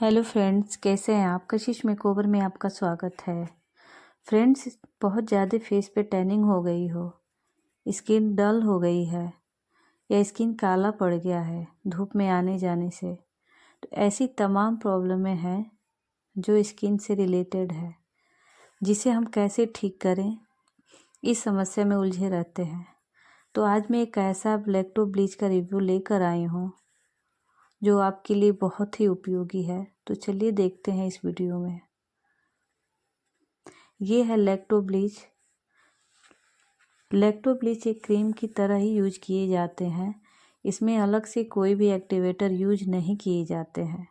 Hello friends, कैसे हैं आप। कशिश मेकओवर में आपका स्वागत है। फ्रेंड्स, बहुत ज़्यादा फेस पे टैनिंग हो गई हो, स्किन डल हो गई है या स्किन काला पड़ गया है धूप में आने जाने से, तो ऐसी तमाम प्रॉब्लमें हैं जो स्किन से रिलेटेड है, जिसे हम कैसे ठीक करें इस समस्या में उलझे रहते हैं। तो आज मैं एक ऐसा लैक्टो ब्लीच का रिव्यू लेकर आई हूँ जो आपके लिए बहुत ही उपयोगी है। तो चलिए देखते हैं इस वीडियो में। ये है लैक्टो ब्लीच। लैक्टो ब्लीच एक क्रीम की तरह ही यूज किए जाते हैं। इसमें अलग से कोई भी एक्टिवेटर यूज नहीं किए जाते हैं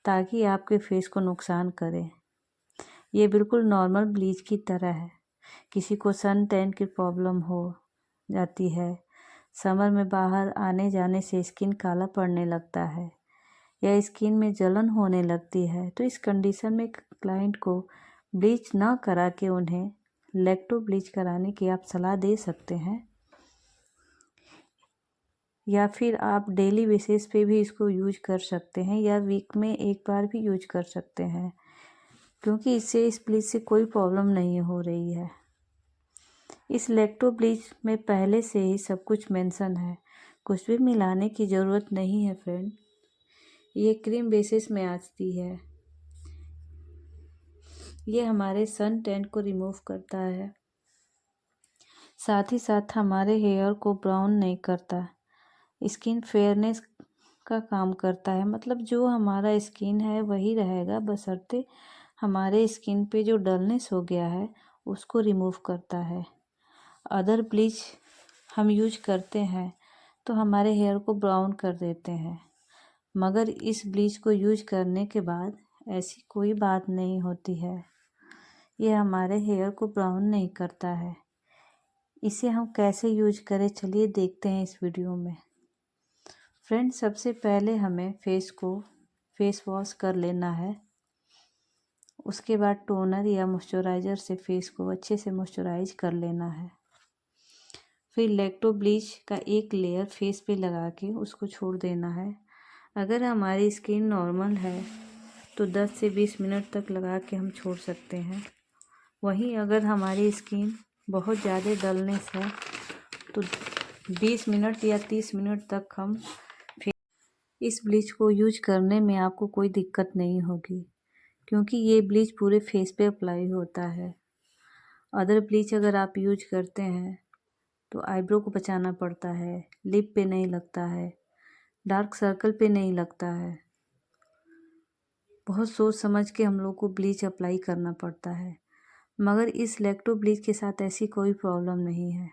ताकि आपके फेस को नुकसान करे। ये बिल्कुल नॉर्मल ब्लीच की तरह है। किसी को सन टैन की प्रॉब्लम हो जाती है, समर में बाहर आने जाने से स्किन काला पड़ने लगता है या स्किन में जलन होने लगती है, तो इस कंडीशन में क्लाइंट को ब्लीच ना करा के उन्हें लैक्टो ब्लीच कराने की आप सलाह दे सकते हैं, या फिर आप डेली बेसिस पे भी इसको यूज कर सकते हैं या वीक में एक बार भी यूज कर सकते हैं, क्योंकि इससे इस ब्लीच से कोई प्रॉब्लम नहीं हो रही है। इस लैक्टो ब्लीच में पहले से ही सब कुछ मेंशन है, कुछ भी मिलाने की ज़रूरत नहीं है फ्रेंड। ये क्रीम बेसिस में आती है। ये हमारे सन टैन को रिमूव करता है, साथ ही साथ हमारे हेयर को ब्राउन नहीं करता, स्किन फेयरनेस का काम करता है। मतलब जो हमारा स्किन है वही रहेगा, बशर्ते हमारे स्किन पे जो डलनेस हो गया है उसको रिमूव करता है। अदर ब्लीच हम यूज करते हैं तो हमारे हेयर को ब्राउन कर देते हैं, मगर इस ब्लीच को यूज करने के बाद ऐसी कोई बात नहीं होती है। ये हमारे हेयर को ब्राउन नहीं करता है। इसे हम कैसे यूज करें, चलिए देखते हैं इस वीडियो में। फ्रेंड्स, सबसे पहले हमें फेस वॉश कर लेना है। उसके बाद टोनर या मॉइस्चराइज़र से फेस को अच्छे से मॉइस्चराइज कर लेना है। फिर लैक्टो ब्लीच का एक लेयर फेस पे लगा के उसको छोड़ देना है। अगर हमारी स्किन नॉर्मल है तो 10 से 20 मिनट तक लगा के हम छोड़ सकते हैं। वहीं अगर हमारी स्किन बहुत ज़्यादा डलनेस है तो 20 मिनट या 30 मिनट तक हम इस ब्लीच को यूज करने में आपको कोई दिक्कत नहीं होगी, क्योंकि ये ब्लीच पूरे फेस पे अप्लाई होता है। अदर ब्लीच अगर आप यूज करते हैं तो आईब्रो को बचाना पड़ता है, लिप पे नहीं लगता है, डार्क सर्कल पे नहीं लगता है। बहुत सोच समझ के हम लोग को ब्लीच अप्लाई करना पड़ता है, मगर इस लैक्टो ब्लीच के साथ ऐसी कोई प्रॉब्लम नहीं है।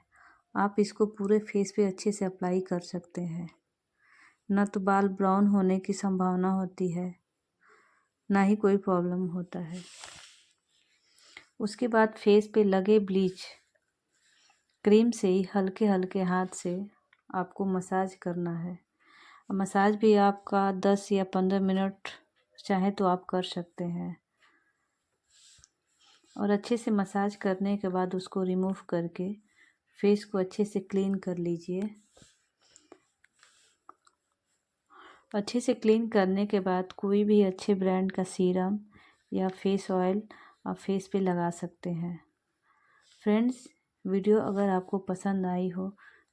आप इसको पूरे फेस पे अच्छे से अप्लाई कर सकते हैं। ना तो बाल ब्राउन होने की संभावना होती है, ना ही कोई प्रॉब्लम होता है। उसके बाद फेस पे लगे ब्लीच क्रीम से ही हल्के हल्के हाथ से आपको मसाज करना है। मसाज भी आपका 10 या 15 मिनट चाहे तो आप कर सकते हैं, और अच्छे से मसाज करने के बाद उसको रिमूव करके फेस को अच्छे से क्लीन कर लीजिए। अच्छे से क्लीन करने के बाद कोई भी अच्छे ब्रांड का सीरम या फेस ऑयल आप फेस पे लगा सकते हैं। फ्रेंड्स, वीडियो अगर आपको पसंद आई हो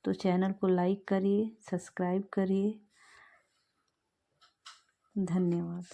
तो चैनल को लाइक करिए, सब्सक्राइब करिए। धन्यवाद।